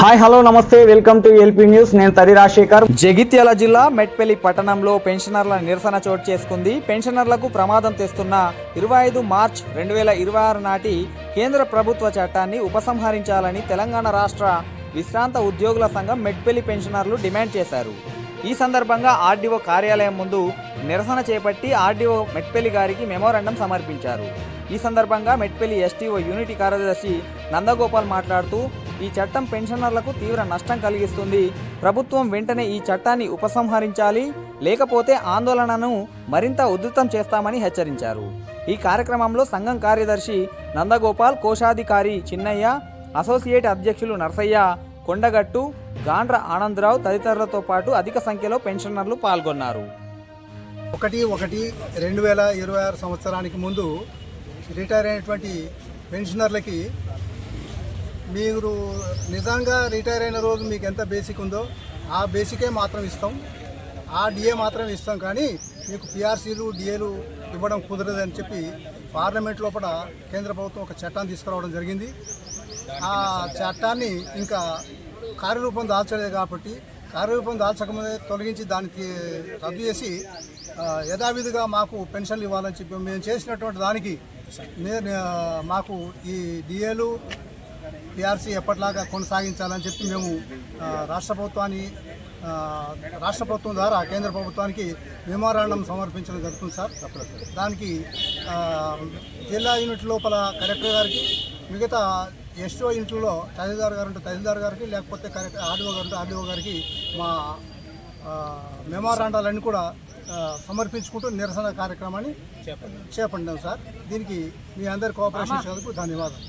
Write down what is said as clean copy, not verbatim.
Hi hello నమస్తే welcome to LP news. నేను తరి రాజశేఖర్. జగిత్యాల జిల్లా మెట్పల్లి పట్టణంలో పెన్షనర్ల నిరసన చోటు చేసుకుంది. పెన్షనర్లకు ప్రమాదం తెస్తున్న 25 మార్చ్ 2026 నాటి కేంద్ర ప్రభుత్వ చట్టాన్ని ఉపసంహరించాలని తెలంగాణ రాష్ట్ర విశ్రాంత ఉద్యోగుల సంఘం మెట్పల్లి పెన్షనర్లు డిమాండ్ చేశారు. ఈ సందర్భంగా ఆర్డీఓ కార్యాలయం ముందు నిరసన చేపట్టి ఆర్డీఓ మెట్పల్లి గారికి మెమోరాండం సమర్పించారు. ఈ సందర్భంగా మెట్పల్లి ఎస్టీఓ యూనిటీ కార్యదర్శి నందగోపాల్ మాట్లాడుతూ, ఈ చట్టం పెన్షనర్లకు తీవ్ర నష్టం కలిగిస్తుంది. ప్రభుత్వం వెంటనే ఈ చట్టాన్ని ఉపసంహరించాలి, లేకపోతే ఆందోళనను మరింత ఉధృతం చేస్తామని హెచ్చరించారు. ఈ కార్యక్రమంలో సంఘం కార్యదర్శి నందగోపాల్, కోశాధికారి చిన్నయ్య, అసోసియేట్ అధ్యక్షులు నర్సయ్య, కొండగట్టు, గాండ్ర ఆనందరావు తదితరులతో పాటు అధిక సంఖ్యలో పెన్షనర్లు పాల్గొన్నారు. 1/1/2026 సంవత్సరానికి ముందు రిటైర్ అయినటువంటి పెన్షనర్లకి మీరు నిజంగా రిటైర్ అయిన రోజు మీకు ఎంత బేసిక్ ఉందో ఆ బేసికే మాత్రం ఇస్తాం, ఆ డిఏ మాత్రం ఇస్తాం, కానీ మీకు పిఆర్సీలు డిఏలు ఇవ్వడం కుదరదని చెప్పి పార్లమెంట్ లోపల కేంద్ర ప్రభుత్వం ఒక చట్టాన్ని తీసుకురావడం జరిగింది. ఆ చట్టాన్ని ఇంకా కార్యరూపం దాల్చలేదు కాబట్టి కార్యరూపం దాల్చకముందే తొలగించి దానికి రద్దు చేసి యథావిధిగా మాకు పెన్షన్లు ఇవ్వాలని చెప్పి మేము చేసినటువంటి దానికి మాకు ఈ డిఏలు పిఆర్సీ ఎప్పటిలాగా కొనసాగించాలని చెప్పి మేము రాష్ట్ర ప్రభుత్వం ద్వారా కేంద్ర ప్రభుత్వానికి మెమోరాండం సమర్పించడం జరుగుతుంది సార్. దానికి జిల్లా యూనిట్ లోపల కలెక్టర్ గారికి, మిగతా ఎస్ఓ యూనిట్లో తహసీల్దార్ గారు ఉంటే తహసీల్దార్ గారికి, లేకపోతే ఆర్డీఓ గారు ఉంటే ఆర్డీఓ గారికి మా మెమోరాండాలన్నీ కూడా సమర్పించుకుంటూ నిరసన కార్యక్రమాన్ని చేపట్టాం సార్. దీనికి మీ అందరి కోఆపరేషన్ ఇచ్చినందుకు ధన్యవాదాలు.